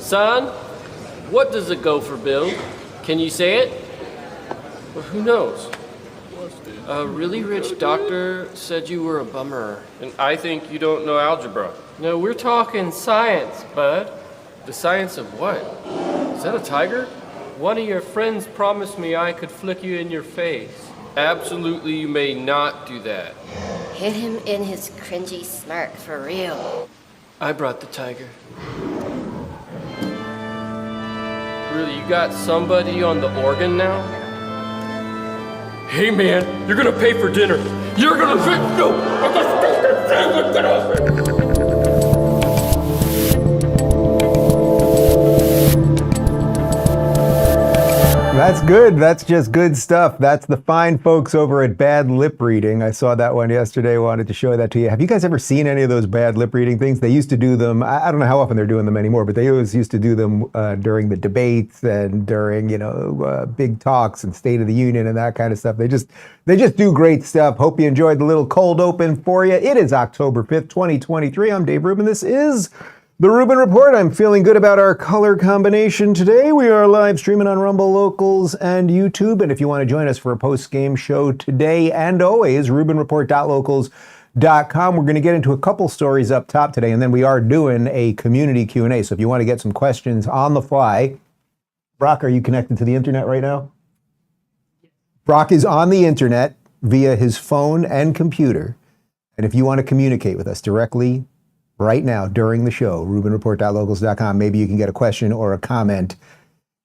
Son, what does a gopher build? Can you say it? Well, who knows? A really rich doctor said you were a bummer. And I think you don't know algebra. No, we're talking science, bud. The science of what? Is that a tiger? One of your friends promised me I could flick you in your face. Absolutely, you may not do that. Hit him in his cringy smirk, for real. I brought the tiger. Really, you got somebody on the organ now? Hey man, you're gonna pay for dinner. You're gonna pay. No, I'm gonna get off it. That's good. That's just good stuff. That's the fine folks over at Bad Lip Reading. I saw that one yesterday. Wanted to show that to you. Have you guys ever seen any of those bad lip reading things? They used to do them. I don't know how often they're doing them anymore, but they always used to do them during the debates and during, big talks and State of the Union and that kind of stuff. They just do great stuff. Hope you enjoyed the little cold open for you. It is October 5th, 2023. I'm Dave Rubin. This is the Rubin Report. I'm feeling good about our color combination today. We are live streaming on Rumble Locals and YouTube. And if you want to join us for a post-game show today and always, rubinreport.locals.com. We're going to get into a couple stories up top today, and then we are doing a community Q&A. So if you want to get some questions on the fly, Brock, are you connected to the internet right now? Brock is on the internet via his phone and computer. And if you want to communicate with us directly right now during the show, rubinreport.locals.com. Maybe you can get a question or a comment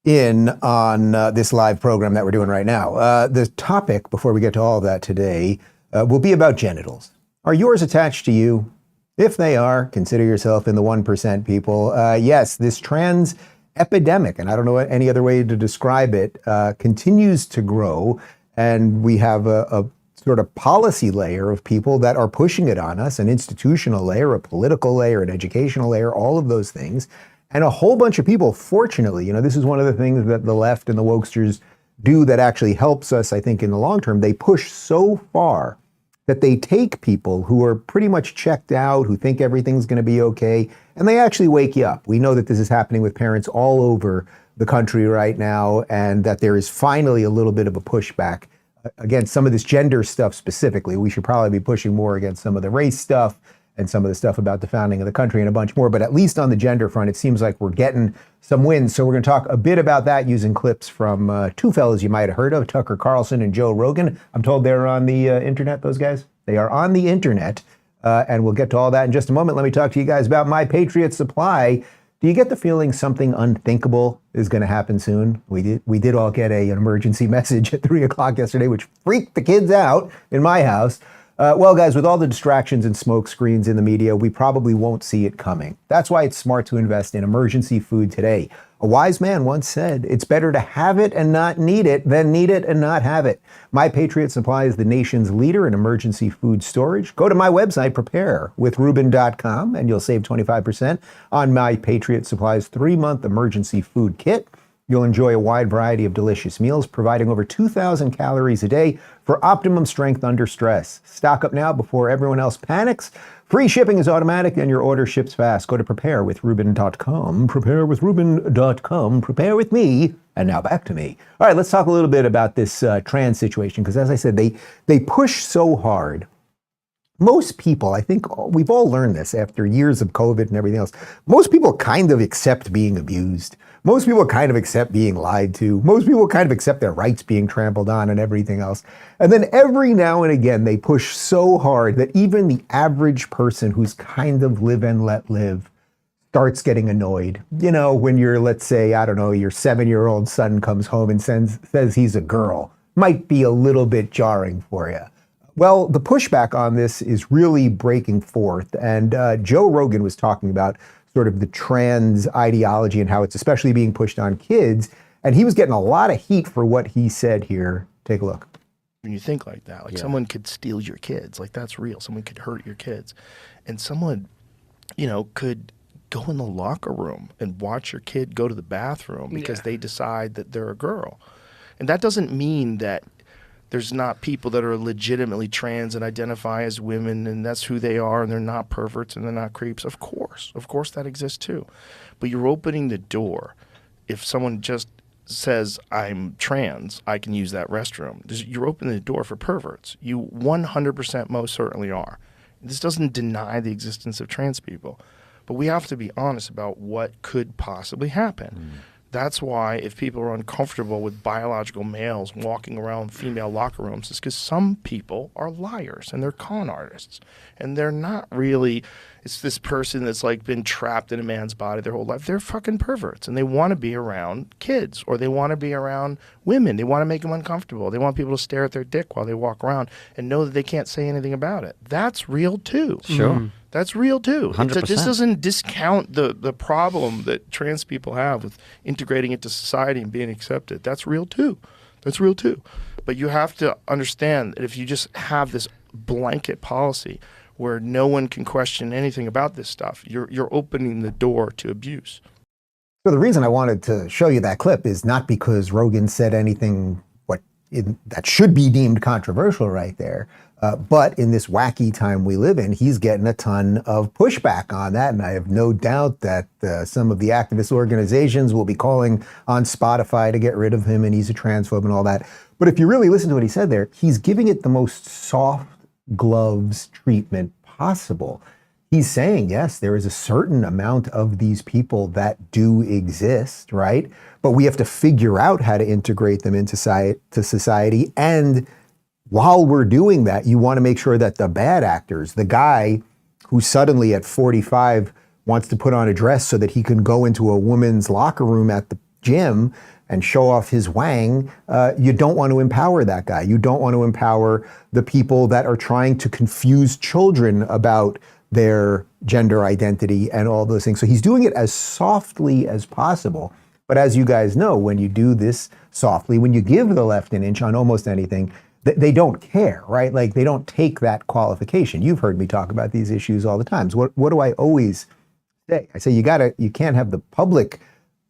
in on this live program that we're doing right now. The topic, before we get to all of that today, will be about genitals. Are yours attached to you? If they are, consider yourself in the 1% people. Yes, this trans epidemic, and I don't know any other way to describe it, continues to grow. And we have a sort of policy layer of people that are pushing it on us, an institutional layer, a political layer, an educational layer, all of those things. And a whole bunch of people, fortunately, this is one of the things that the left and the wokesters do that actually helps us, I think, in the long term. They push so far that they take people who are pretty much checked out, who think everything's going to be okay, and they actually wake you up. We know that this is happening with parents all over the country right now, and that there is finally a little bit of a pushback against some of this gender stuff specifically. We should probably be pushing more against some of the race stuff and some of the stuff about the founding of the country and a bunch more. But at least on the gender front, it seems like we're getting some wins. So we're going to talk a bit about that using clips from two fellas you might have heard of, Tucker Carlson and Joe Rogan. I'm told they're on the internet, those guys. They are on the internet. And we'll get to all that in just a moment. Let me talk to you guys about My Patriot Supply. Do you get the feeling something unthinkable is going to happen soon? We did all get an emergency message at 3 o'clock yesterday, which freaked the kids out in my house. Well, guys, with all the distractions and smoke screens in the media, we probably won't see it coming. That's why it's smart to invest in emergency food today. A wise man once said, it's better to have it and not need it than need it and not have it. My Patriot Supply is the nation's leader in emergency food storage. Go to my website, preparewithrubin.com, and you'll save 25% on My Patriot Supply's 3-month emergency food kit. You'll enjoy a wide variety of delicious meals, providing over 2,000 calories a day for optimum strength under stress. Stock up now before everyone else panics. Free shipping is automatic and your order ships fast. Go to preparewithrubin.com, preparewithrubin.com, prepare with me. And now back to me. All right, let's talk a little bit about this trans situation, because as I said, they push so hard. Most people, I think we've all learned this after years of COVID and everything else, most people kind of accept being abused. Most people kind of accept being lied to. Most people kind of accept their rights being trampled on and everything else. And then every now and again, they push so hard that even the average person who's kind of live and let live starts getting annoyed. When you're, let's say, I don't know, your 7-year-old son comes home and says he's a girl, might be a little bit jarring for you. Well, the pushback on this is really breaking forth. And Joe Rogan was talking about sort of the trans ideology and how it's especially being pushed on kids. And he was getting a lot of heat for what he said here. Take a look. When you think like that, someone could steal your kids, that's real. Someone could hurt your kids. And someone, could go in the locker room and watch your kid go to the bathroom because they decide that they're a girl. And that doesn't mean that there's not people that are legitimately trans and identify as women and that's who they are and they're not perverts and they're not creeps. Of course that exists too. But you're opening the door. If someone just says, I'm trans, I can use that restroom, you're opening the door for perverts. You 100% most certainly are. This doesn't deny the existence of trans people, but we have to be honest about what could possibly happen. That's why if people are uncomfortable with biological males walking around female locker rooms, it's because some people are liars and they're con artists. And they're not really, it's this person that's like been trapped in a man's body their whole life. They're fucking perverts and they want to be around kids or they want to be around women. They want to make them uncomfortable. They want people to stare at their dick while they walk around and know that they can't say anything about it. That's real too. Sure. That's real too. 100%. This doesn't discount the problem that trans people have with integrating into society and being accepted. That's real too. That's real too. But you have to understand that if you just have this blanket policy where no one can question anything about this stuff, you're opening the door to abuse. So the reason I wanted to show you that clip is not because Rogan said anything that should be deemed controversial right there. But in this wacky time we live in, he's getting a ton of pushback on that. And I have no doubt that some of the activist organizations will be calling on Spotify to get rid of him and he's a transphobe and all that. But if you really listen to what he said there, he's giving it the most soft gloves treatment possible. He's saying, yes, there is a certain amount of these people that do exist, right? But we have to figure out how to integrate them into society. And while we're doing that, you want to make sure that the bad actors, the guy who suddenly at 45 wants to put on a dress so that he can go into a woman's locker room at the gym and show off his wang, you don't want to empower that guy. You don't want to empower the people that are trying to confuse children about their gender identity and all those things. So he's doing it as softly as possible. But as you guys know, when you do this softly, when you give the left an inch on almost anything, they don't care, right? Like they don't take that qualification. You've heard me talk about these issues all the time. So what do I always say? I say you can't have the public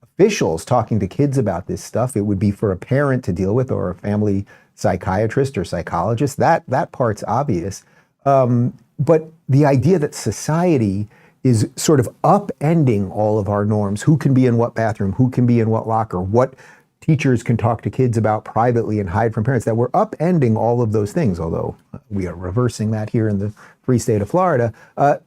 officials talking to kids about this stuff. It would be for a parent to deal with or a family psychiatrist or psychologist. That part's obvious. But the idea that society is sort of upending all of our norms, who can be in what bathroom, who can be in what locker, what teachers can talk to kids about privately and hide from parents, that we're upending all of those things, although we are reversing that here in the free state of Florida,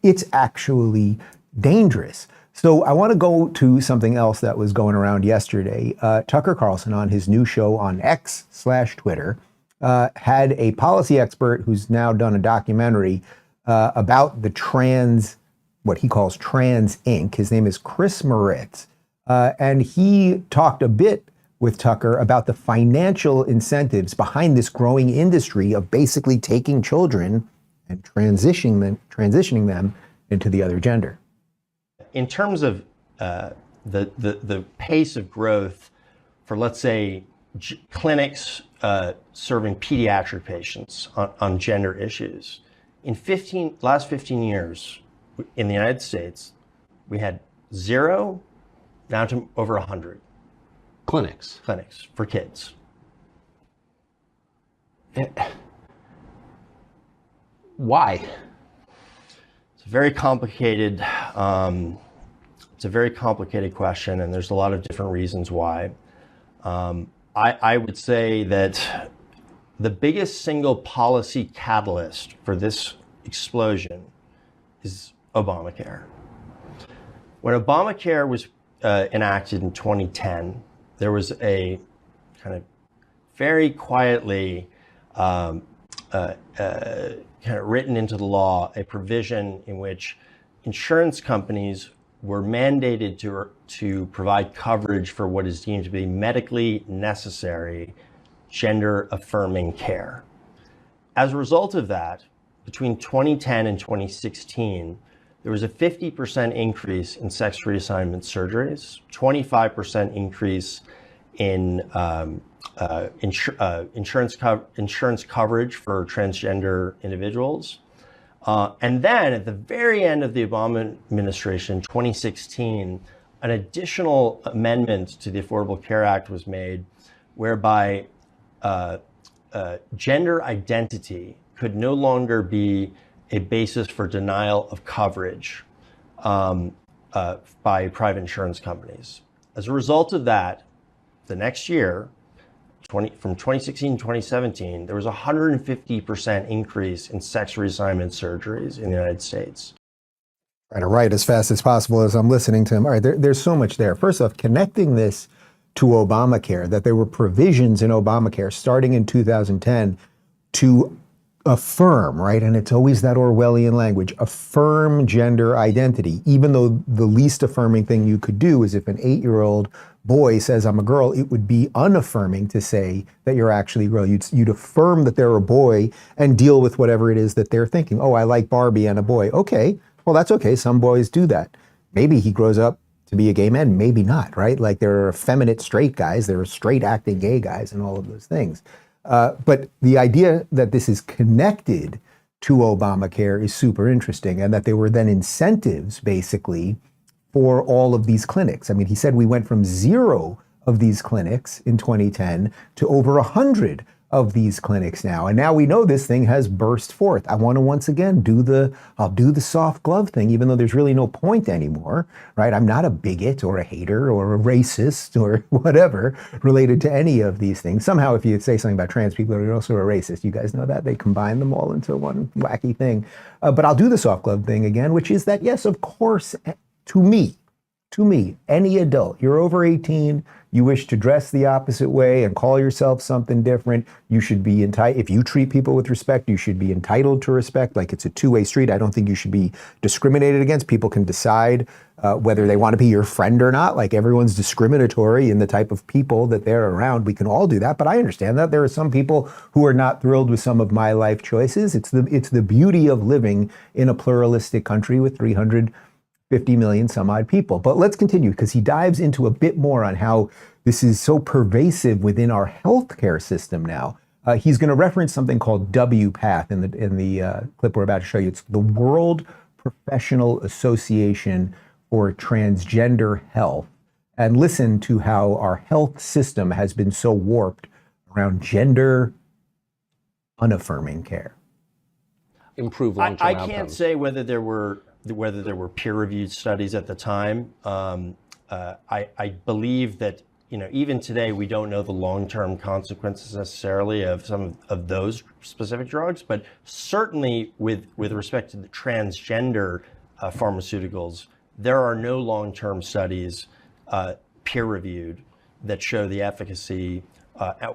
it's actually dangerous. So I want to go to something else that was going around yesterday. Tucker Carlson on his new show on X/Twitter had a policy expert who's now done a documentary about the what he calls Trans Inc. His name is Chris Moritz. And he talked a bit with Tucker about the financial incentives behind this growing industry of basically taking children and transitioning them into the other gender. In terms of the pace of growth for, let's say, clinics serving pediatric patients on gender issues, in last 15 years in the United States, we had 0 down to over 100 Clinics for kids. Why? It's a very complicated question, and there's a lot of different reasons why. I would say that the biggest single policy catalyst for this explosion is Obamacare. When Obamacare was enacted in 2010, there was a kind of very quietly kind of written into the law a provision in which insurance companies were mandated to provide coverage for what is deemed to be medically necessary gender-affirming care. As a result of that, between 2010 and 2016, there was a 50% increase in sex reassignment surgeries, 25% increase in insurance coverage for transgender individuals. And then at the very end of the Obama administration, 2016, an additional amendment to the Affordable Care Act was made whereby gender identity could no longer be a basis for denial of coverage by private insurance companies. As a result of that, the next year, from 2016 to 2017, there was a 150% increase in sex reassignment surgeries in the United States. Try to write as fast as possible as I'm listening to him. All right, there's so much there. First off, connecting this to Obamacare, that there were provisions in Obamacare starting in 2010 to affirm, right? And it's always that Orwellian language, affirm gender identity, even though the least affirming thing you could do is if an 8-year-old boy says, I'm a girl, it would be unaffirming to say that you're actually a girl. You'd affirm that they're a boy and deal with whatever it is that they're thinking. Oh, I like Barbie and a boy. Okay, well, that's okay. Some boys do that. Maybe he grows up to be a gay man, maybe not, right? Like there are effeminate straight guys, there are straight acting gay guys and all of those things. But the idea that this is connected to Obamacare is super interesting, and that there were then incentives basically for all of these clinics. I mean, he said we went from 0 of these clinics in 2010 to over 100 of these clinics now. And now we know this thing has burst forth. I want to once again I'll do the soft glove thing, even though there's really no point anymore, right? I'm not a bigot or a hater or a racist or whatever related to any of these things. Somehow, if you say something about trans people, you're also a racist. You guys know that? They combine them all into one wacky thing. But I'll do the soft glove thing again, which is that, yes, of course, to me, any adult, you're over 18, you wish to dress the opposite way and call yourself something different, you should be entitled. If you treat people with respect, you should be entitled to respect. Like, it's a two-way street. I don't think you should be discriminated against. People can decide whether they want to be your friend or not. Like, everyone's discriminatory in the type of people that they're around. We can all do that, but I understand that there are some people who are not thrilled with some of my life choices. It's the beauty of living in a pluralistic country with 350 million some odd people. But let's continue, because he dives into a bit more on how this is so pervasive within our healthcare system now. He's going to reference something called WPATH in the clip we're about to show you. It's the World Professional Association for Transgender Health. And listen to how our health system has been so warped around gender unaffirming care. Improve long-term outcomes. I can't say whether there were peer-reviewed studies at the time. I believe that, even today we don't know the long-term consequences necessarily of some of those specific drugs, but certainly with respect to the transgender pharmaceuticals, there are no long-term studies peer-reviewed that show the efficacy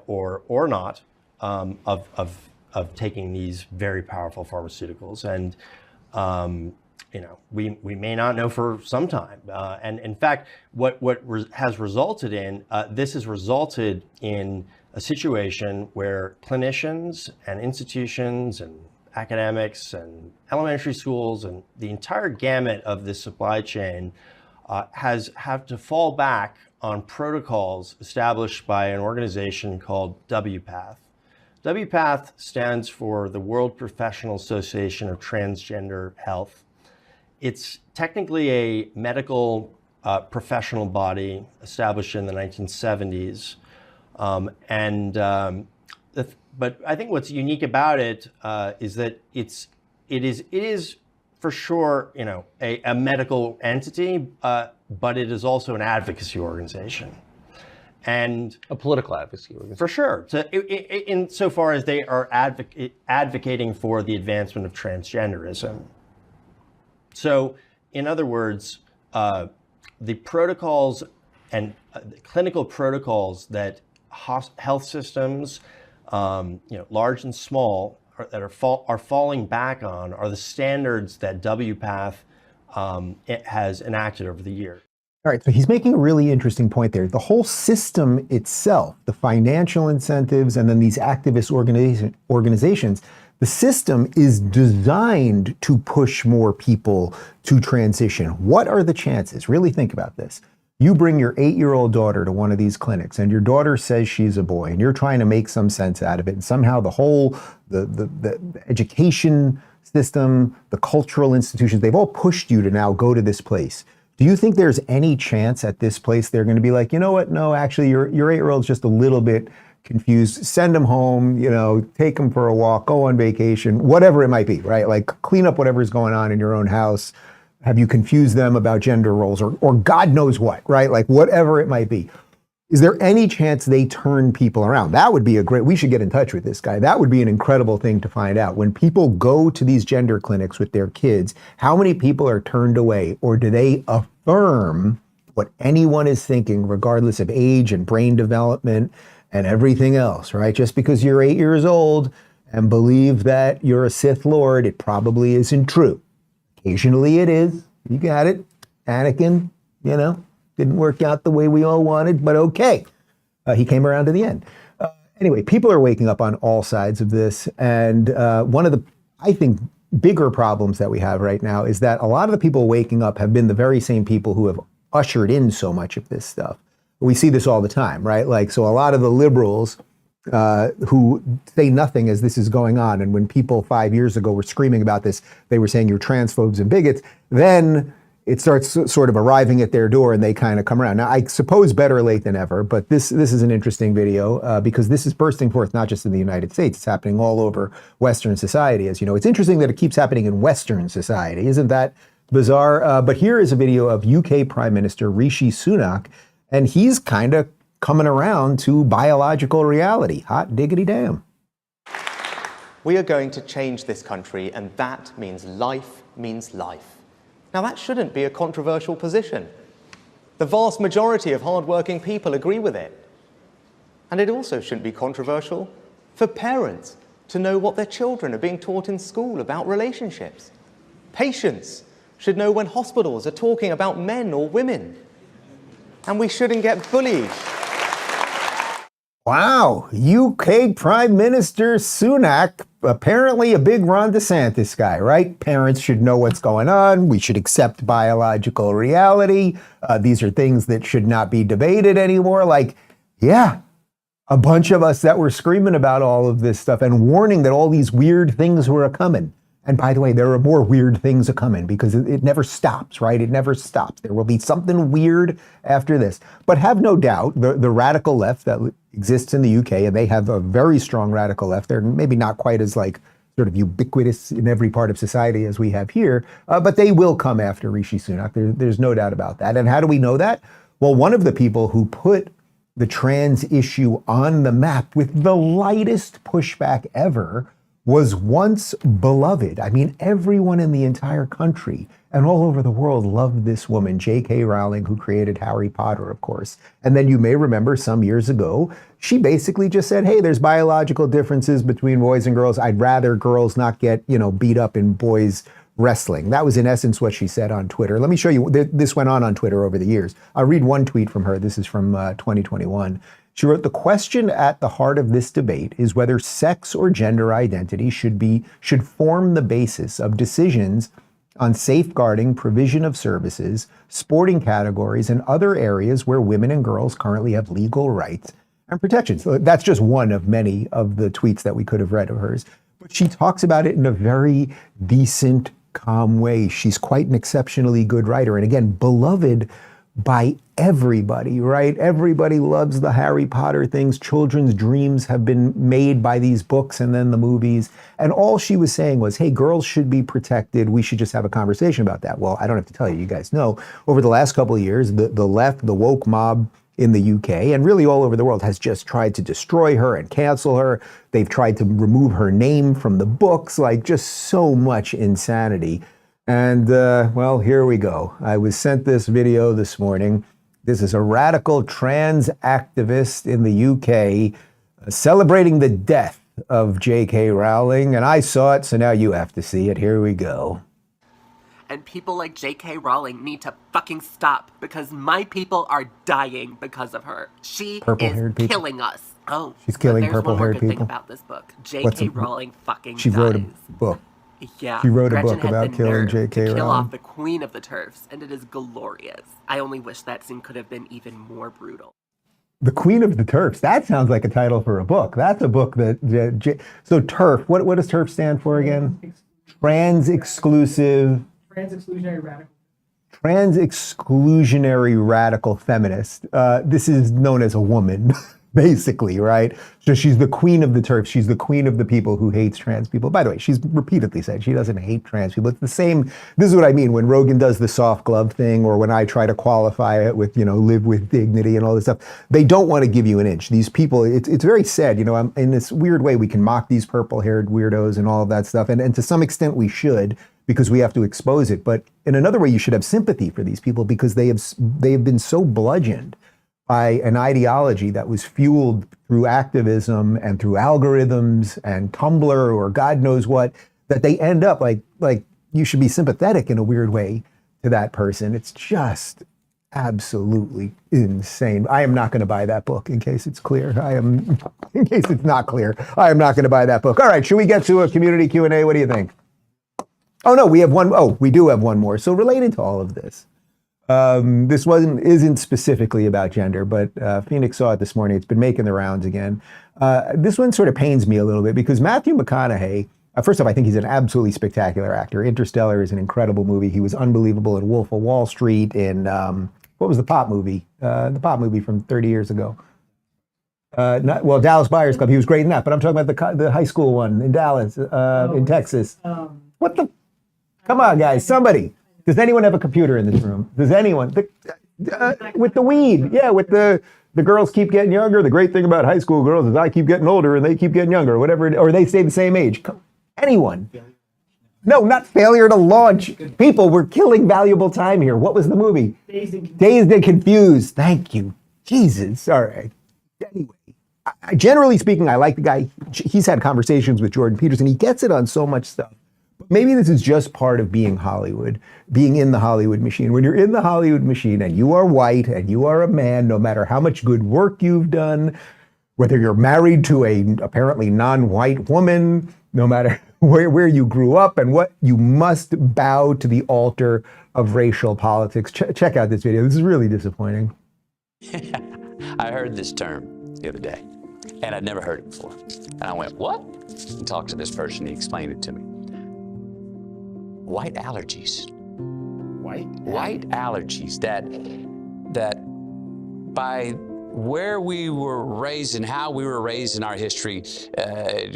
or not of taking these very powerful pharmaceuticals. And we may not know for some time. And in fact, has resulted in, this has resulted in a situation where clinicians and institutions and academics and elementary schools and the entire gamut of this supply chain have to fall back on protocols established by an organization called WPATH. WPATH stands for the World Professional Association of Transgender Health. It's technically a medical professional body established in the 1970s. But I think what's unique about it is that it is for sure, a medical entity, but it is also an advocacy organization. And a political advocacy organization. For sure. So insofar as they are advocating for the advancement of transgenderism. So, in other words, the protocols and clinical protocols that health systems, large and small, are falling back on are the standards that WPATH has enacted over the years. All right, so he's making a really interesting point there. The whole system itself, the financial incentives, and then these activist organizations, the system is designed to push more people to transition. What are the chances? Really think about this. You bring your 8-year-old daughter to one of these clinics, and your daughter says she's a boy, and you're trying to make some sense out of it, and somehow the whole, the education system, the cultural institutions, they've all pushed you to now go to this place. Do you think there's any chance at this place they're going to be like, you know what? No, actually, your 8-year-old's just a little bit confused, send them home, take them for a walk, go on vacation, whatever it might be, right? Like clean up whatever's going on in your own house. Have you confused them about gender roles or God knows what, right? Like whatever it might be. Is there any chance they turn people around? That would be we should get in touch with this guy. That would be an incredible thing to find out. When people go to these gender clinics with their kids, how many people are turned away, or do they affirm what anyone is thinking, regardless of age and brain development and everything else, right? Just because you're 8 years old and believe that you're a Sith Lord, it probably isn't true. Occasionally it is. You got it. Anakin, didn't work out the way we all wanted, but okay. He came around to the end. Anyway, people are waking up on all sides of this. And one of the, I think, bigger problems that we have right now is that a lot of the people waking up have been the very same people who have ushered in so much of this stuff. We see this all the time, right? Like, so a lot of the liberals who say nothing as this is going on, and when people 5 years ago were screaming about this, they were saying you're transphobes and bigots, then it starts sort of arriving at their door and they kind of come around. Now, I suppose better late than ever, but this is an interesting video because this is bursting forth not just in the United States, it's happening all over Western society. As you know, it's interesting that it keeps happening in Western society. Isn't that bizarre? But here is a video of UK Prime Minister Rishi Sunak, and he's kind of coming around to biological reality. Hot diggity damn. We are going to change this country, and that means life means life. Now, that shouldn't be a controversial position. The vast majority of hard-working people agree with it. And it also shouldn't be controversial for parents to know what their children are being taught in school about relationships. Patients should know when hospitals are talking about men or women. And we shouldn't get bullied. Wow, UK Prime Minister Sunak, apparently a big Ron DeSantis guy, right? Parents should know what's going on. We should accept biological reality. These are things that should not be debated anymore. Like, yeah, a bunch of us that were screaming about all of this stuff and warning that all these weird things were a-coming. And by the way, there are more weird things a-coming because it never stops, right? It never stops. There will be something weird after this. But have no doubt, the radical left that exists in the UK, and they have a very strong radical left. They're maybe not quite as sort of ubiquitous in every part of society as we have here, but they will come after Rishi Sunak. There's no doubt about that. And how do we know that? Well, one of the people who put the trans issue on the map with the lightest pushback ever was once beloved. I mean, everyone in the entire country and all over the world loved this woman, J.K. Rowling, who created Harry Potter, of course. And then you may remember some years ago, she basically just said, hey, there's biological differences between boys and girls. I'd rather girls not get, beat up in boys wrestling. That was in essence what she said on Twitter. Let me show you, this went on Twitter over the years. I'll read one tweet from her. This is from 2021. She wrote, the question at the heart of this debate is whether sex or gender identity should form the basis of decisions on safeguarding provision of services, sporting categories, and other areas where women and girls currently have legal rights and protections. So that's just one of many of the tweets that we could have read of hers. But she talks about it in a very decent, calm way. She's quite an exceptionally good writer. And again, beloved by everybody, right? Everybody loves the Harry Potter things. Children's dreams have been made by these books and then the movies. And all she was saying was, hey, girls should be protected. We should just have a conversation about that. Well, I don't have to tell you, you guys know, over the last couple of years, the left, the woke mob in the UK and really all over the world has just tried to destroy her and cancel her. They've tried to remove her name from the books, like just so much insanity. And well, here we go. I was sent this video this morning. This is a radical trans activist in the UK celebrating the death of J.K. Rowling. And I saw it, so now you have to see it. Here we go. And people like J.K. Rowling need to fucking stop because my people are dying because of her. She is killing us. Oh, she's killing purple-haired people. There's one more good thing about this book. J.K. Rowling fucking dies. She wrote a book. Yeah, she wrote a Gretchen book about killing J.K. Rowling. Kill off the queen of the TERFs, and it is glorious. I only wish that scene could have been even more brutal. The Queen of the TERFs. That sounds like a title for a book. That's a book that. So TERF. What does TERF stand for again? Trans-exclusive. Trans-exclusionary radical. Trans-exclusionary radical feminist. This is known as a woman. basically, right? So she's the queen of the turf. She's the queen of the people who hates trans people. By the way, she's repeatedly said she doesn't hate trans people. It's the same. This is what I mean when Rogan does the soft glove thing, or when I try to qualify it with, live with dignity and all this stuff. They don't want to give you an inch. These people, it's very sad. In this weird way, we can mock these purple-haired weirdos and all of that stuff. And to some extent we should, because we have to expose it. But in another way, you should have sympathy for these people because they have been so bludgeoned by an ideology that was fueled through activism and through algorithms and Tumblr or God knows what, that they end up like you should be sympathetic in a weird way to that person. It's just absolutely insane. I am not going to buy that book, in case it's clear. In case it's not clear, I am not going to buy that book. All right, should we get to a community Q&A? What do you think? Oh, no, we have one. Oh, we do have one more. So related to all of this, this isn't specifically about gender, but Phoenix saw it this morning. It's been making the rounds again. This one sort of pains me a little bit because Matthew McConaughey, first off, I think he's an absolutely spectacular actor. Interstellar is an incredible movie. He was unbelievable in Wolf of Wall Street, in, what was the pop movie? The pop movie from 30 years ago. Dallas Buyers Club. He was great in that, but I'm talking about the high school one in Dallas, in Texas. What the? Come on, guys, somebody. Does anyone have a computer in this room? Does anyone? With the weed, yeah, with the girls keep getting younger. The great thing about high school girls is I keep getting older and they keep getting younger, whatever, or they stay the same age. Anyone? No, not failure to launch. People, we're killing valuable time here. What was the movie? Dazed and Confused. Thank you. Jesus. All right. Anyway, generally speaking, I like the guy. He's had conversations with Jordan Peterson. He gets it on so much stuff. Maybe this is just part of being Hollywood, being in the Hollywood machine. When you're in the Hollywood machine and you are white and you are a man, no matter how much good work you've done, whether you're married to a apparently non-white woman, no matter where you grew up and what, you must bow to the altar of racial politics. Check out this video. This is really disappointing. I heard this term the other day, and I'd never heard it before. And I went, what? And talked to this person. He explained it to me. White allergies. White allergies that by where we were raised and how we were raised in our history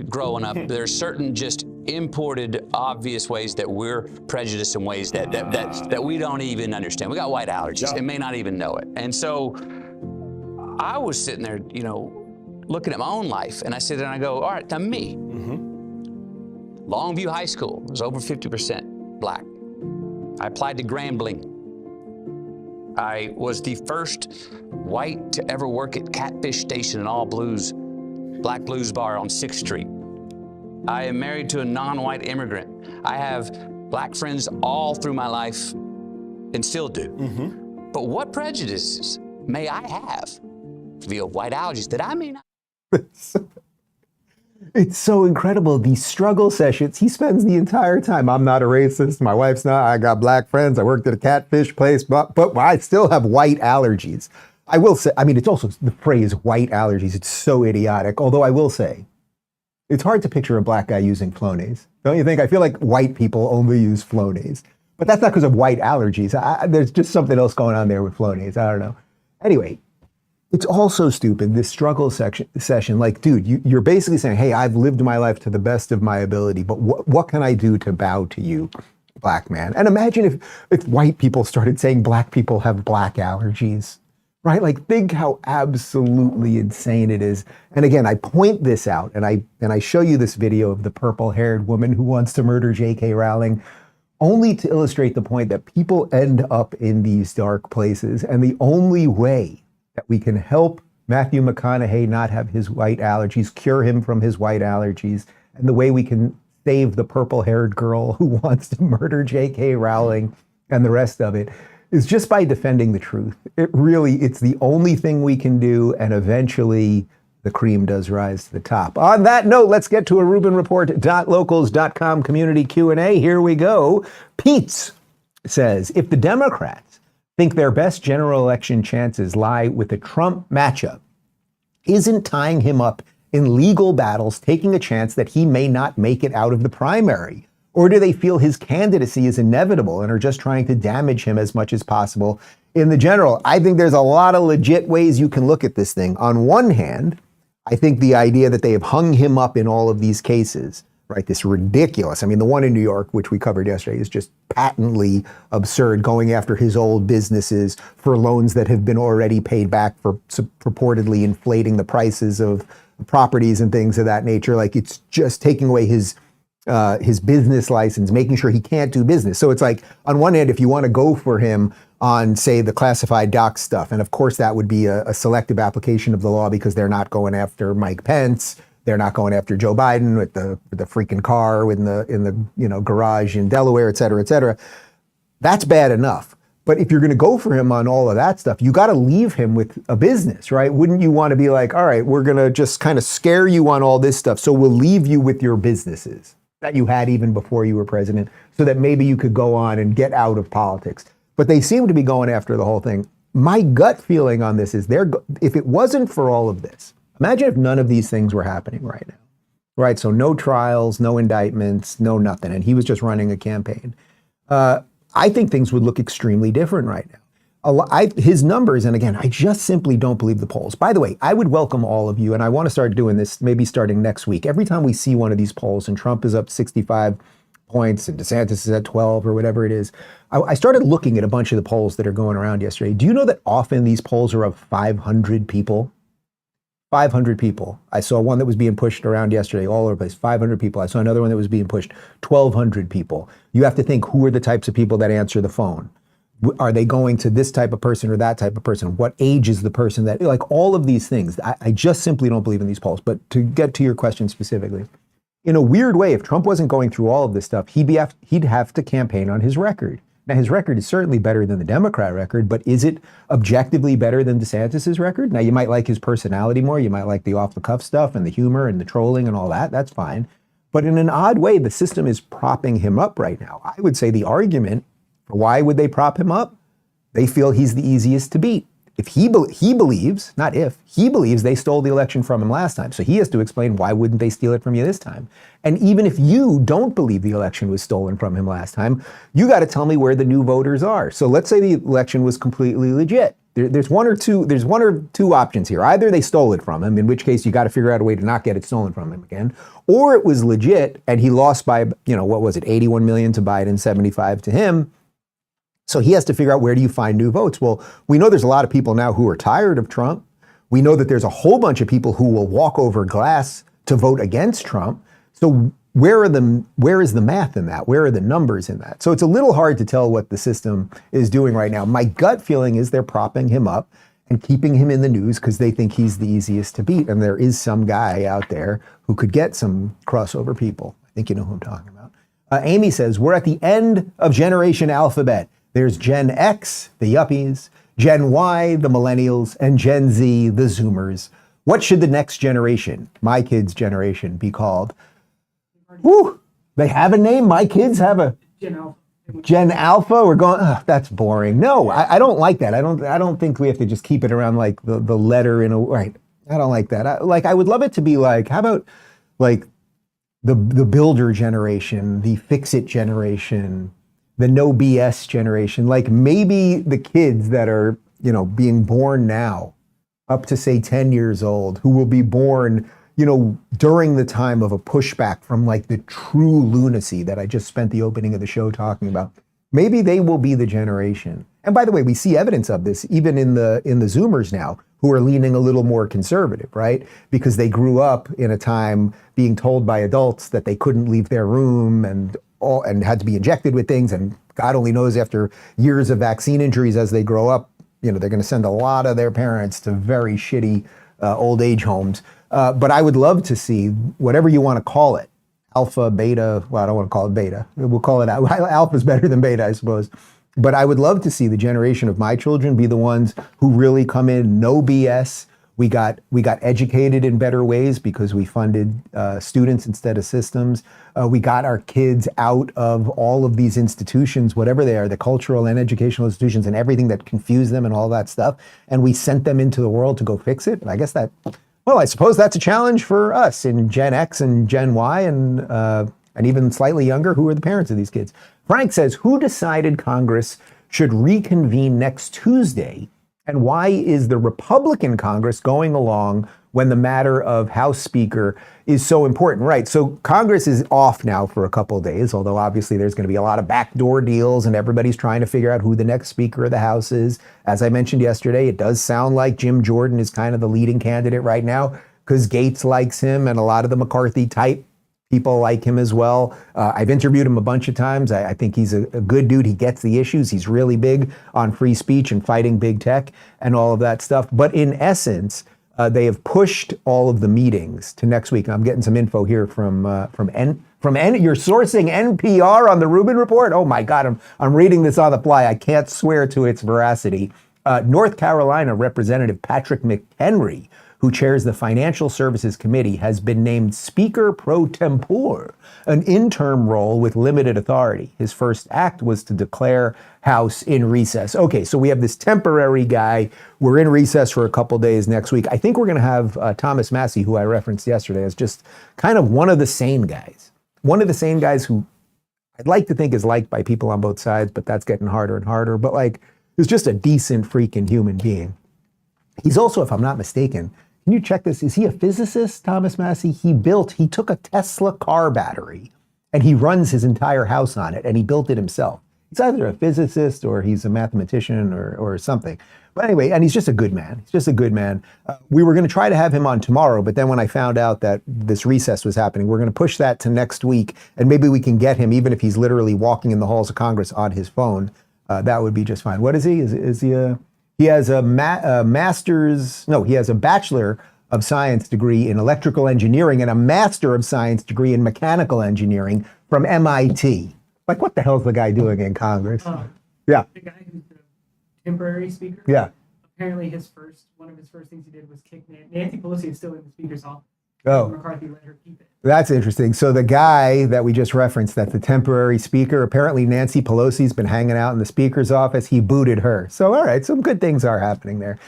growing up, there's certain just imported obvious ways that we're prejudiced in ways that we don't even understand. We got white allergies and may not even know it. And so I was sitting there, looking at my own life, and I sit there and I go, all right, now me. Longview High School was over 50% black. I applied to Grambling. I was the first white to ever work at Catfish Station and All Blues, Black Blues Bar on 6th Street. I am married to a non-white immigrant. I have black friends all through my life and still do. But what prejudices may I have via white allergies that I may not? It's so incredible. These struggle sessions, he spends the entire time. I'm not a racist. My wife's not. I got black friends. I worked at a catfish place, but I still have white allergies. I will say, it's also the phrase white allergies. It's so idiotic. Although I will say, it's hard to picture a black guy using Flonase. Don't you think? I feel like white people only use Flonase. But that's not because of white allergies. There's just something else going on there with Flonase. I don't know. Anyway. It's also stupid, this struggle session. Like, dude, you're basically saying, hey, I've lived my life to the best of my ability, but what can I do to bow to you, black man? And imagine if white people started saying black people have black allergies, right? Like, think how absolutely insane it is. And again, I point this out, and I show you this video of the purple-haired woman who wants to murder J.K. Rowling, only to illustrate the point that people end up in these dark places, and the only way that we can help Matthew McConaughey not have his white allergies, cure him from his white allergies, and the way we can save the purple-haired girl who wants to murder J.K. Rowling and the rest of it is just by defending the truth. It's the only thing we can do, and eventually the cream does rise to the top. On that note, let's get to a Rubin Report.locals.com community Q&A. Here we go. Pete says, if the Democrats think their best general election chances lie with the Trump matchup, isn't tying him up in legal battles taking a chance that he may not make it out of the primary? Or do they feel his candidacy is inevitable and are just trying to damage him as much as possible in the general? I think there's a lot of legit ways you can look at this thing. On one hand, I think the idea that they have hung him up in all of these cases, right? This ridiculous, I mean, the one in New York, which we covered yesterday, is just patently absurd, going after his old businesses for loans that have been already paid back for purportedly inflating the prices of properties and things of that nature. Like, it's just taking away his business license, making sure he can't do business. So it's like, on one hand, if you want to go for him on, say, the classified doc stuff, and of course that would be a selective application of the law because they're not going after Mike Pence, they're not going after Joe Biden with the freaking car in the garage in Delaware, et cetera, that's bad enough. But if you're going to go for him on all of that stuff, you got to leave him with a business, right? Wouldn't you want to be like, all right, we're going to just kind of scare you on all this stuff, so we'll leave you with your businesses that you had even before you were president, so that maybe you could go on and get out of politics. But they seem to be going after the whole thing. My gut feeling on this is if it wasn't for all of this, imagine if none of these things were happening right now, right? So no trials, no indictments, no nothing, and he was just running a campaign. I think things would look extremely different right now. His numbers, and again, I just simply don't believe the polls. By the way, I would welcome all of you, and I want to start doing this maybe starting next week. Every time we see one of these polls and Trump is up 65 points and DeSantis is at 12 or whatever it is, I started looking at a bunch of the polls that are going around yesterday. Do you know that often these polls are of 500 people? 500 people. I saw one that was being pushed around yesterday all over the place, 500 people. I saw another one that was being pushed, 1,200 people. You have to think, who are the types of people that answer the phone? Are they going to this type of person or that type of person? What age is the person that, like, all of these things. I just simply don't believe in these polls. But to get to your question specifically, in a weird way, if Trump wasn't going through all of this stuff, he'd have to campaign on his record. Now, his record is certainly better than the Democrat record, but is it objectively better than DeSantis's record? Now, you might like his personality more. You might like the off-the-cuff stuff and the humor and the trolling and all that. That's fine. But in an odd way, the system is propping him up right now. I would say the argument for why would they prop him up? They feel he's the easiest to beat. If he believes, not if, he believes they stole the election from him last time. So he has to explain, why wouldn't they steal it from you this time? And even if you don't believe the election was stolen from him last time, you got to tell me where the new voters are. So let's say the election was completely legit. There's one or two options here. Either they stole it from him, in which case you got to figure out a way to not get it stolen from him again, or it was legit and he lost by, what was it, 81 million to Biden, 75 to him. So he has to figure out, where do you find new votes? Well, we know there's a lot of people now who are tired of Trump. We know that there's a whole bunch of people who will walk over glass to vote against Trump. So where is the math in that? Where are the numbers in that? So it's a little hard to tell what the system is doing right now. My gut feeling is they're propping him up and keeping him in the news because they think he's the easiest to beat. And there is some guy out there who could get some crossover people. I think you know who I'm talking about. Amy says, we're at the end of Generation Alphabet. There's Gen X, the yuppies, Gen Y, the millennials, and Gen Z, the Zoomers. What should the next generation, my kids' generation, be called? Woo! They have a name? My kids have a Gen Alpha? We're going, that's boring. No, I don't like that. I don't think we have to just keep it around like the letter in a, right. I don't like that. I would love it to be like, how about like the builder generation, the fix-it generation, the no BS generation, like maybe the kids that are, being born now up to say 10 years old, who will be born, during the time of a pushback from like the true lunacy that I just spent the opening of the show talking about. Maybe they will be the generation. And by the way, we see evidence of this even in the Zoomers now, who are leaning a little more conservative, right? Because they grew up in a time being told by adults that they couldn't leave their room and had to be injected with things, and God only knows, after years of vaccine injuries as they grow up, they're going to send a lot of their parents to very shitty old age homes. But I would love to see, whatever you want to call it, alpha, beta, well, I don't want to call it beta. We'll call it alpha's better than beta, I suppose. But I would love to see the generation of my children be the ones who really come in, no BS. We got educated in better ways because we funded students instead of systems. We got our kids out of all of these institutions, whatever they are, the cultural and educational institutions and everything that confused them and all that stuff. And we sent them into the world to go fix it. And I guess I suppose that's a challenge for us in Gen X and Gen Y. And and even slightly younger, who are the parents of these kids. Frank says, who decided Congress should reconvene next Tuesday? And why is the Republican Congress going along when the matter of House Speaker is so important? Right, so Congress is off now for a couple of days, although obviously there's going to be a lot of backdoor deals and everybody's trying to figure out who the next Speaker of the House is. As I mentioned yesterday, it does sound like Jim Jordan is kind of the leading candidate right now because Gates likes him and a lot of the McCarthy type people like him as well. I've interviewed him a bunch of times. I think he's a good dude. He gets the issues. He's really big on free speech and fighting big tech and all of that stuff. But in essence, they have pushed all of the meetings to next week. And I'm getting some info here from You're sourcing NPR on the Rubin Report? Oh my God, I'm reading this on the fly. I can't swear to its veracity. North Carolina Representative Patrick McHenry, who chairs the Financial Services Committee, has been named Speaker pro tempore, an interim role with limited authority. His first act was to declare House in recess. Okay, so we have this temporary guy. We're in recess for a couple days next week. I think we're going to have Thomas Massie, who I referenced yesterday, as just kind of one of the sane guys. One of the sane guys who I'd like to think is liked by people on both sides, but that's getting harder and harder. But like, he's just a decent freaking human being. He's also, if I'm not mistaken, can you check this? Is he a physicist, Thomas Massie? He took a Tesla car battery and he runs his entire house on it and he built it himself. He's either a physicist or he's a mathematician or something. But anyway, and he's just a good man. He's just a good man. We were going to try to have him on tomorrow, but then when I found out that this recess was happening, we're going to push that to next week. And maybe we can get him, even if he's literally walking in the halls of Congress on his phone. That would be just fine. What is he? Is he a... He has a he has a Bachelor of Science degree in electrical engineering and a Master of Science degree in mechanical engineering from MIT. Like, what the hell's the guy doing in Congress? Yeah. The guy who's the temporary speaker. Yeah. Apparently one of his first things he did was kick Nancy Pelosi is still in the speaker's office. Oh. McCarthy let her keep it. That's interesting. So the guy that we just referenced, that's the temporary speaker, apparently Nancy Pelosi's been hanging out in the speaker's office. He booted her. So, all right, some good things are happening there.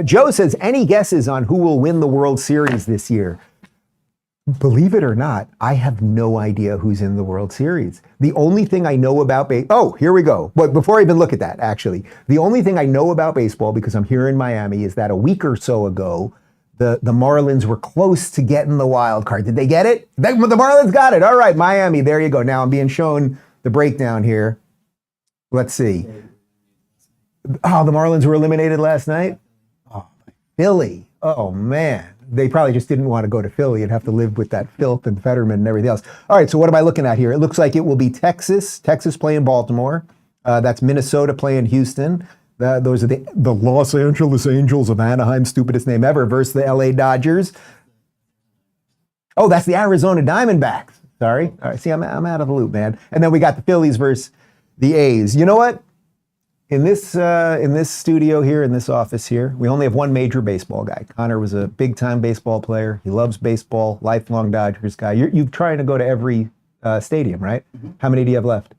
Joe says, any guesses on who will win the World Series this year? Believe it or not, I have no idea who's in the World Series. The only thing I know about oh, here we go. But before I even look at that, actually, the only thing I know about baseball, because I'm here in Miami, is that a week or so ago, the Marlins were close to getting the wild card. Did they get it? The Marlins got it. All right, Miami, there you go. Now I'm being shown the breakdown here. Let's see. Oh, the Marlins were eliminated last night? Oh, Philly. Oh, man. They probably just didn't want to go to Philly and have to live with that filth and Fetterman and everything else. All right, so what am I looking at here? It looks like it will be Texas playing Baltimore. That's Minnesota playing Houston. Those are the Los Angeles Angels of Anaheim, stupidest name ever, versus the LA Dodgers. Oh, that's the Arizona Diamondbacks. Sorry. All right, see, I'm out of the loop, man. And then we got the Phillies versus the A's. You know what? In this studio here, in this office here, we only have one major baseball guy. Connor was a big-time baseball player. He loves baseball, lifelong Dodgers guy. You're trying to go to every stadium, right? Mm-hmm. How many do you have left?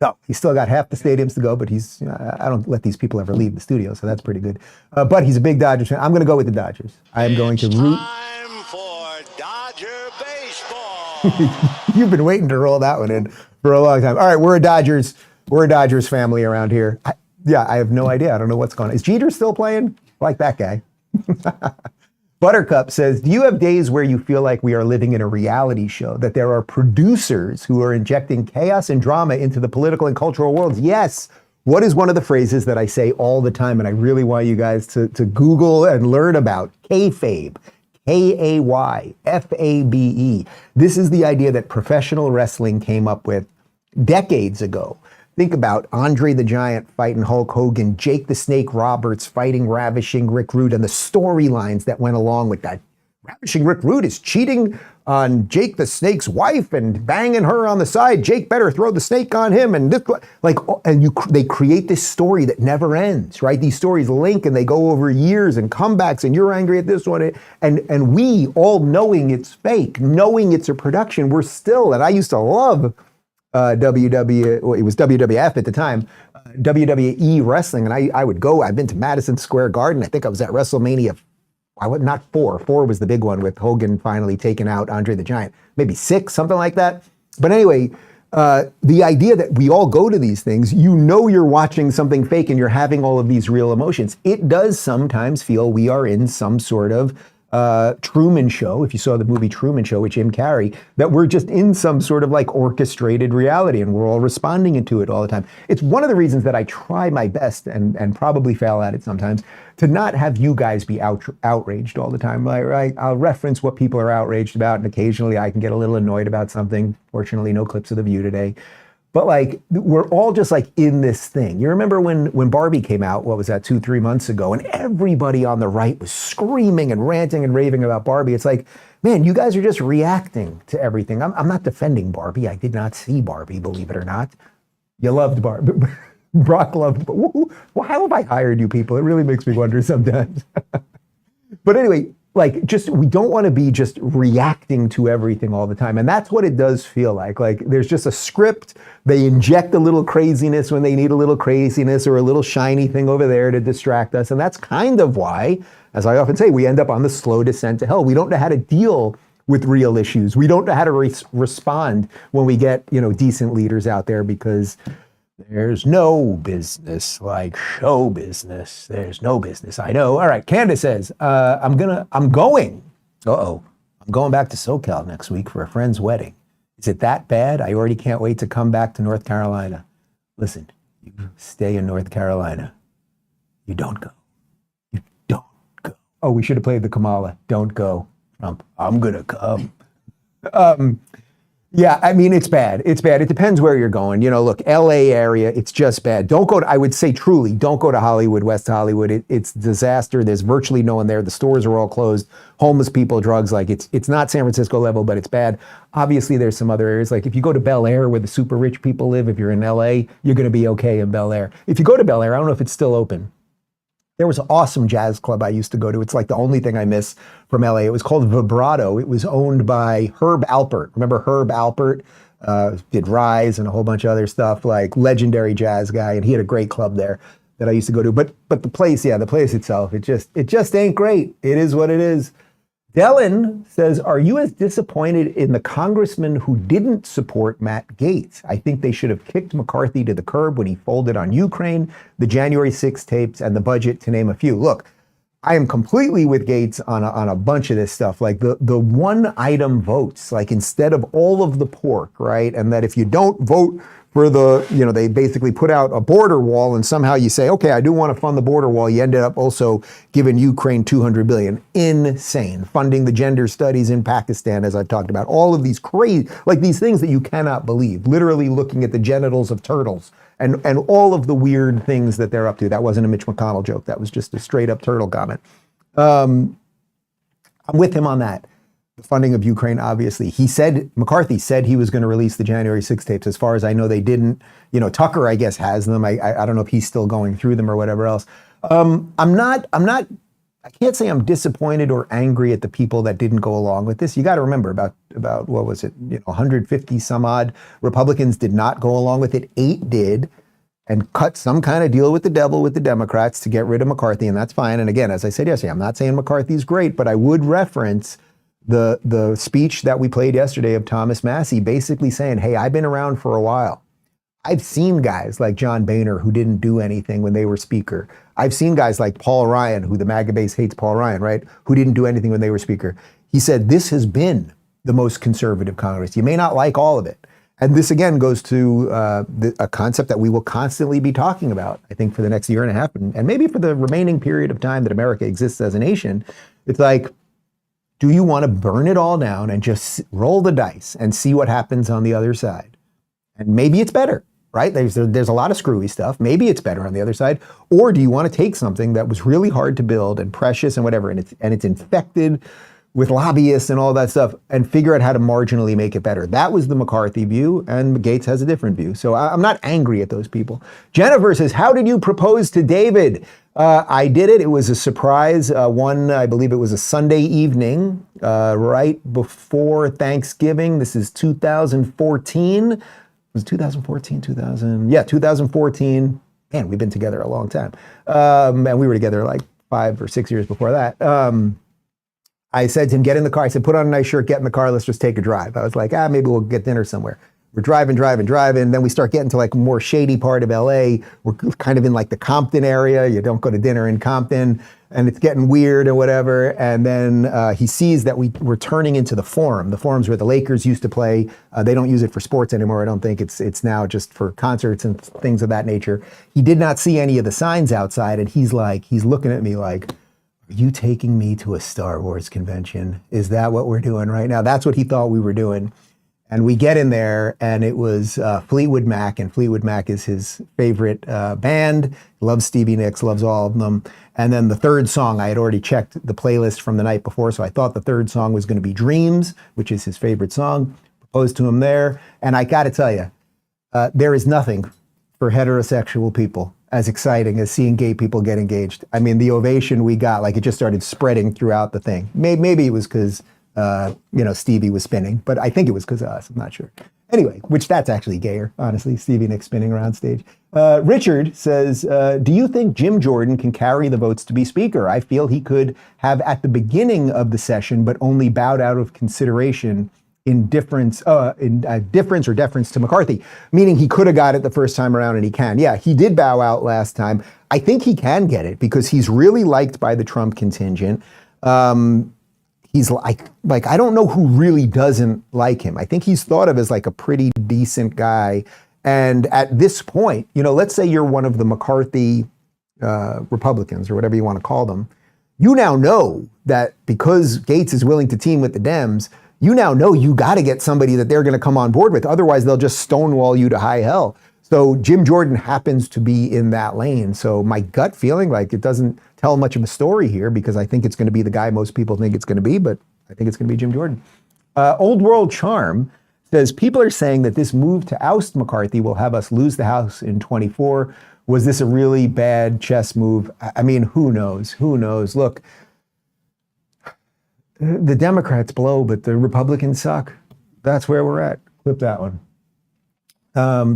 No, he's still got half the stadiums to go, but I don't let these people ever leave the studio, so that's pretty good. But he's a big Dodgers fan. I'm going to go with the Dodgers. I am going to root. Time for Dodger baseball. You've been waiting to roll that one in for a long time. All right, we're a Dodgers family around here. I have no idea. I don't know what's going on. Is Jeter still playing? I like that guy. Buttercup says, do you have days where you feel like we are living in a reality show, that there are producers who are injecting chaos and drama into the political and cultural worlds? Yes. What is one of the phrases that I say all the time, and I really want you guys to Google and learn about? Kayfabe. Kayfabe. This is the idea that professional wrestling came up with decades ago. Think about Andre the Giant fighting Hulk Hogan, Jake the Snake Roberts fighting Ravishing Rick Rude, and the storylines that went along with that. Ravishing Rick Rude is cheating on Jake the Snake's wife and banging her on the side. Jake better throw the snake on him, and this, they create this story that never ends, right? These stories link and they go over years and comebacks, and you're angry at this one, and we all knowing it's fake, knowing it's a production, we're still, and I used to love it was WWF at the time, WWE wrestling, and I would go. I've been to Madison Square Garden. I think I was at WrestleMania not 4. 4 was the big one with Hogan finally taking out Andre the Giant. Maybe 6, something like that. But anyway, the idea that we all go to these things, you know you're watching something fake and you're having all of these real emotions. It does sometimes feel we are in some sort of Truman Show, if you saw the movie Truman Show with Jim Carrey, that we're just in some sort of like orchestrated reality and we're all responding to it all the time. It's one of the reasons that I try my best and probably fail at it sometimes to not have you guys be outraged all the time. Right? I'll reference what people are outraged about and occasionally I can get a little annoyed about something. Fortunately, no clips of The View today. But like, we're all just like in this thing. You remember when Barbie came out, what was that, 2-3 months ago, and everybody on the right was screaming and ranting and raving about Barbie. It's like, man, you guys are just reacting to everything. I'm not defending Barbie. I did not see Barbie, believe it or not. You loved Barbie. Brock loved Barbie. Well, how have I hired you people? It really makes me wonder sometimes. But anyway, like, just, we don't want to be just reacting to everything all the time. And that's what it does feel like. Like, there's just a script. They inject a little craziness when they need a little craziness or a little shiny thing over there to distract us. And that's kind of why, as I often say, we end up on the slow descent to hell. We don't know how to deal with real issues. We don't know how to respond when we get, decent leaders out there, because there's no business like show business. There's no business. I know. All right. Candace says, I'm going back to SoCal next week for a friend's wedding. Is it that bad? I already can't wait to come back to North Carolina. Listen, you stay in North Carolina. You don't go. You don't go. Oh, we should have played the Kamala. Don't go, Trump. I'm going to come. Yeah, I mean, it's bad. It's bad. It depends where you're going. Look, LA area, it's just bad. Don't go to, I would say truly, don't go to Hollywood, West Hollywood. It's disaster. There's virtually no one there. The stores are all closed. Homeless people, drugs, like it's not San Francisco level, but it's bad. Obviously, there's some other areas. Like if you go to Bel Air where the super rich people live, if you're in LA, you're going to be okay in Bel Air. If you go to Bel Air, I don't know if it's still open. There was an awesome jazz club I used to go to. It's like the only thing I miss from LA. It was called Vibrato. It was owned by Herb Alpert. Remember Herb Alpert? Did Rise and a whole bunch of other stuff, like legendary jazz guy. And he had a great club there that I used to go to. But the place itself, it just ain't great. It is what it is. Dellen says, are you as disappointed in the congressman who didn't support Matt Gaetz? I think they should have kicked McCarthy to the curb when he folded on Ukraine, the January 6 tapes, and the budget, to name a few. Look, I am completely with Gaetz on a bunch of this stuff, like the one item votes, like instead of all of the pork, right? And that if you don't vote for they basically put out a border wall and somehow you say, okay, I do want to fund the border wall. You ended up also giving Ukraine $200 billion. Insane. Funding the gender studies in Pakistan, as I've talked about. All of these crazy, like these things that you cannot believe. Literally looking at the genitals of turtles and all of the weird things that they're up to. That wasn't a Mitch McConnell joke. That was just a straight up turtle comment. I'm with him on that. The funding of Ukraine, obviously. McCarthy said he was going to release the January 6 tapes. As far as I know, they didn't. Tucker, I guess, has them. I don't know if he's still going through them or whatever else. I can't say I'm disappointed or angry at the people that didn't go along with this. You got to remember about what was it? 150 some odd Republicans did not go along with it. 8 did, and cut some kind of deal with the devil with the Democrats to get rid of McCarthy, and that's fine. And again, as I said yesterday, I'm not saying McCarthy's great, but I would reference the speech that we played yesterday of Thomas Massey, basically saying, hey, I've been around for a while. I've seen guys like John Boehner who didn't do anything when they were speaker. I've seen guys like Paul Ryan, who the MAGA base hates Paul Ryan, right? Who didn't do anything when they were speaker. He said, this has been the most conservative Congress. You may not like all of it. And this again goes to a concept that we will constantly be talking about, I think, for the next year and a half, and maybe for the remaining period of time that America exists as a nation. It's like, do you want to burn it all down and just roll the dice and see what happens on the other side? And maybe it's better, right? There's a lot of screwy stuff. Maybe it's better on the other side. Or do you want to take something that was really hard to build and precious and whatever, and it's infected with lobbyists and all that stuff, and figure out how to marginally make it better? That was the McCarthy view, and Gaetz has a different view. So I'm not angry at those people. Jennifer says, how did you propose to David? I did it. It was a surprise. I believe it was a Sunday evening, right before Thanksgiving. This is 2014. Was it 2014? 2014. Man, we've been together a long time. And we were together like 5 or 6 years before that. I said to him, get in the car. I said, put on a nice shirt, get in the car, let's just take a drive. I was like, maybe we'll get dinner somewhere. We're driving. Then we start getting to like a more shady part of LA. We're kind of in like the Compton area. You don't go to dinner in Compton, and it's getting weird or whatever. And then he sees that we're turning into the Forum. The Forum's where the Lakers used to play. They don't use it for sports anymore. I don't think it's now just for concerts and things of that nature. He did not see any of the signs outside, and he's looking at me like, are you taking me to a Star Wars convention? Is that what we're doing right now? That's what he thought we were doing. And we get in there, and it was Fleetwood Mac, and Fleetwood Mac is his favorite band. Loves Stevie Nicks, loves all of them. And then the third song, I had already checked the playlist from the night before, so I thought the third song was going to be Dreams, which is his favorite song. Proposed to him there. And I got to tell you, there is nothing for heterosexual people as exciting as seeing gay people get engaged. I mean, the ovation we got, like it just started spreading throughout the thing. Maybe it was because Stevie was spinning, but I think it was because of us. I'm not sure. Anyway, which that's actually gayer, honestly, Stevie Nicks spinning around stage. Richard says, do you think Jim Jordan can carry the votes to be speaker? I feel he could have at the beginning of the session, but only bowed out of consideration in deference or deference to McCarthy, meaning he could have got it the first time around, and he can. Yeah, he did bow out last time. I think he can get it because he's really liked by the Trump contingent. He's like I don't know who really doesn't like him. I think he's thought of as like a pretty decent guy. And at this point, let's say you're one of the McCarthy Republicans or whatever you want to call them. You now know that because Gates is willing to team with the Dems, you now know you got to get somebody that they're going to come on board with. Otherwise, they'll just stonewall you to high hell. So Jim Jordan happens to be in that lane. So my gut feeling, like it doesn't tell much of a story here because I think it's going to be the guy most people think it's going to be, but I think it's going to be Jim Jordan. Old World Charm says, people are saying that this move to oust McCarthy will have us lose the House in 24. Was this a really bad chess move? I mean, who knows? Who knows? Look, the Democrats blow, but the Republicans suck. That's where we're at. Clip that one.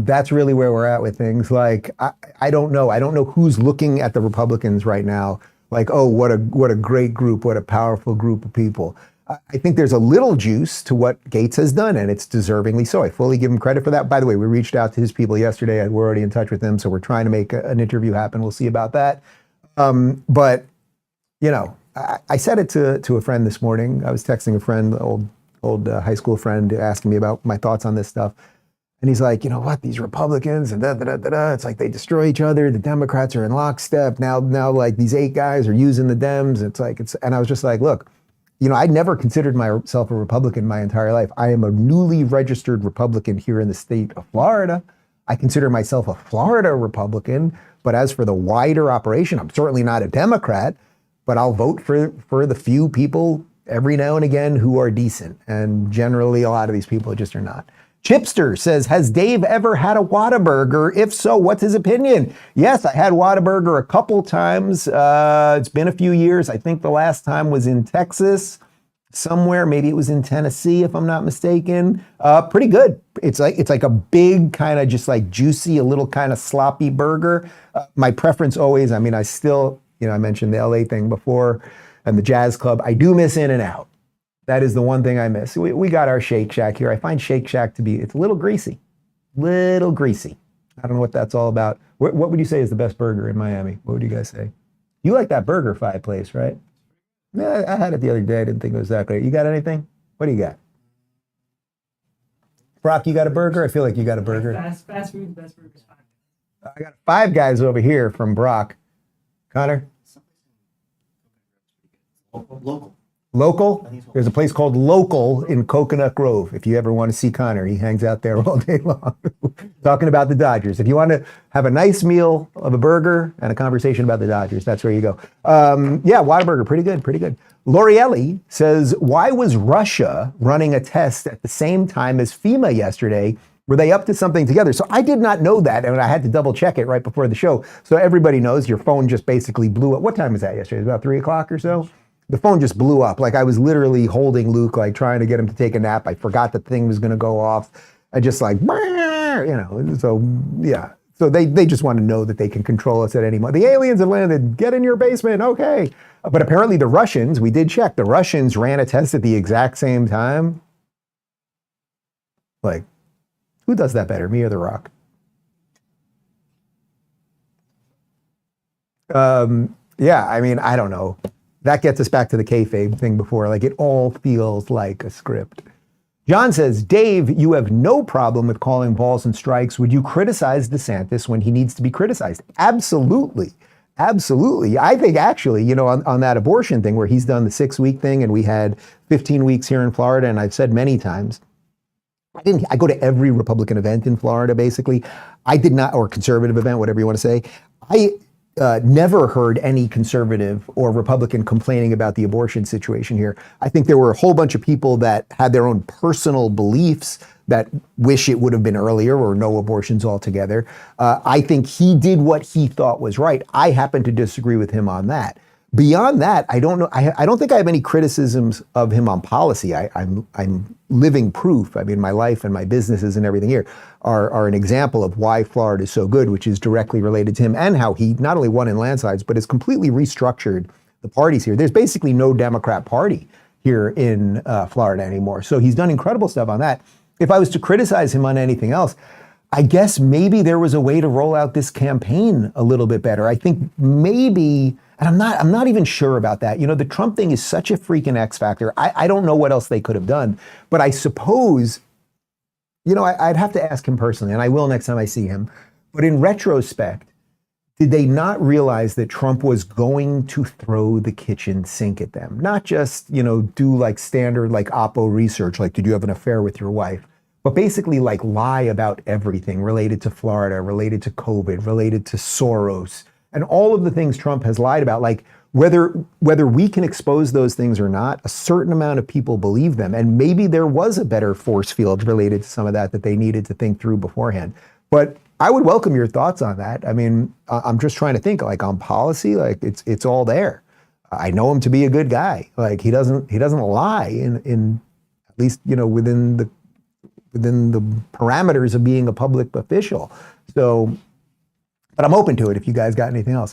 That's really where we're at with things. Like, I don't know. I don't know who's looking at the Republicans right now like, oh, what a great group, what a powerful group of people. I think there's a little juice to what Gates has done, and it's deservingly so. I fully give him credit for that. By the way, we reached out to his people yesterday. We're already in touch with them, so we're trying to make an interview happen. We'll see about that. But, I said it to a friend this morning. I was texting a friend, old high school friend, asking me about my thoughts on this stuff. And he's like, these Republicans and da-da-da-da-da, it's like they destroy each other. The Democrats are in lockstep. Now like these 8 guys are using the Dems. And I was just like, look, I never considered myself a Republican my entire life. I am a newly registered Republican here in the state of Florida. I consider myself a Florida Republican. But as for the wider operation, I'm certainly not a Democrat, but I'll vote for the few people every now and again who are decent. And generally, a lot of these people just are not. Chipster says, has Dave ever had a Whataburger? If so, what's his opinion? Yes, I had Whataburger a couple times. It's been a few years. I think the last time was in Texas somewhere. Maybe it was in Tennessee, if I'm not mistaken. Pretty good. It's like a big kind of just like juicy, a little kind of sloppy burger. My preference always, I mentioned the LA thing before and the Jazz Club. I do miss In-N-Out. That is the one thing I miss. We got our Shake Shack here. I find Shake Shack to be, it's a little greasy. Little greasy. I don't know what that's all about. What would you say is the best burger in Miami? What would you guys say? You like that Burger Fi place, right? Yeah, I had it the other day. I didn't think it was that great. You got anything? What do you got? Brock, you got a burger? I feel like you got a burger. Fast food, the best burger is Five. I got 5 Guys over here from Brock. Connor? Local? There's a place called Local in Coconut Grove. If you ever want to see Connor, he hangs out there all day long talking about the Dodgers. If you want to have a nice meal of a burger and a conversation about the Dodgers, that's where you go. Whataburger, pretty good. L'Oreelli says, why was Russia running a test at the same time as FEMA yesterday? Were they up to something together? So I did not know that, and I had to double check it right before the show. So everybody knows your phone just basically blew up. What time was that yesterday? It was about 3 o'clock or so? The phone just blew up. Like I was literally holding Luke, like trying to get him to take a nap. I forgot the thing was going to go off. I just like, So So they just want to know that they can control us at any moment. The aliens have landed. Get in your basement. Okay. But apparently the Russians, we did check, the Russians ran a test at the exact same time. Like, who does that better, me or The Rock? Yeah, I mean, I don't know. That gets us back to the kayfabe thing before. Like, it all feels like a script. John says, Dave, you have no problem with calling balls and strikes. Would you criticize DeSantis when he needs to be criticized? Absolutely. Absolutely. I think actually, you know, on that abortion thing where he's done the 6-week thing and we had 15 weeks here in Florida, and I've said many times, I go to every Republican event in Florida, basically. I did not, or conservative event, whatever you want to say. I never heard any conservative or Republican complaining about the abortion situation here. I think there were a whole bunch of people that had their own personal beliefs that wish it would have been earlier or no abortions altogether. I think he did what he thought was right. I happen to disagree with him on that. Beyond that, I don't know. I don't think I have any criticisms of him on policy. I'm living proof. I mean, my life and my businesses and everything here are an example of why Florida is so good, which is directly related to him and how he not only won in landslides, but has completely restructured the parties here. There's basically no Democrat party here in Florida anymore. So he's done incredible stuff on that. If I was to criticize him on anything else, I guess maybe there was a way to roll out this campaign a little bit better. I think maybe, and I'm not even sure about that. You know, the Trump thing is such a freaking X factor. I don't know what else they could have done, but I suppose, you know, I'd have to ask him personally, and I will next time I see him. But in retrospect, did they not realize that Trump was going to throw the kitchen sink at them? Not just, you know, do like standard like Oppo research, like did you have an affair with your wife? But basically like lie about everything related to Florida, related to COVID, related to Soros, and all of the things Trump has lied about, like whether we can expose those things or not, a certain amount of people believe them. And maybe there was a better force field related to some of that they needed to think through beforehand. But I would welcome your thoughts on that. I mean, I'm just trying to think like on policy, like it's all there. I know him to be a good guy. Like he doesn't lie in at least, you know, within the parameters of being a public official. So, but I'm open to it if you guys got anything else.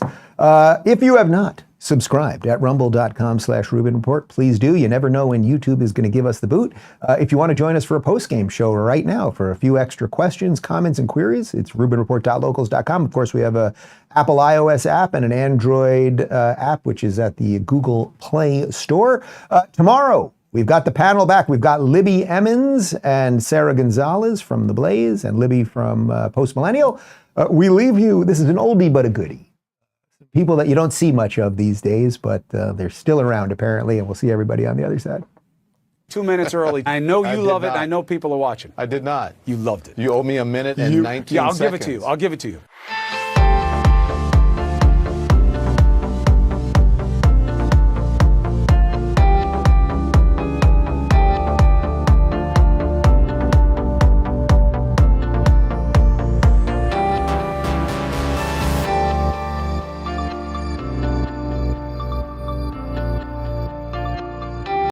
If you have not subscribed at rumble.com/Rubin Report, please do. You never know when YouTube is going to give us the boot. If you want to join us for a post-game show right now for a few extra questions, comments, and queries, it's rubinreport.locals.com. Of course, we have a Apple iOS app and an Android app, which is at the Google Play Store. Tomorrow, we've got the panel back. We've got Libby Emmons and Sarah Gonzalez from The Blaze and Libby from Post Millennial. We leave you, this is an oldie but a goodie. People that you don't see much of these days, but they're still around apparently, and we'll see everybody on the other side. 2 minutes early. I know you love it. I know people are watching. I did not. You loved it. You owe me a minute and 19 seconds. Yeah, I'll give it to you. I'll give it to you.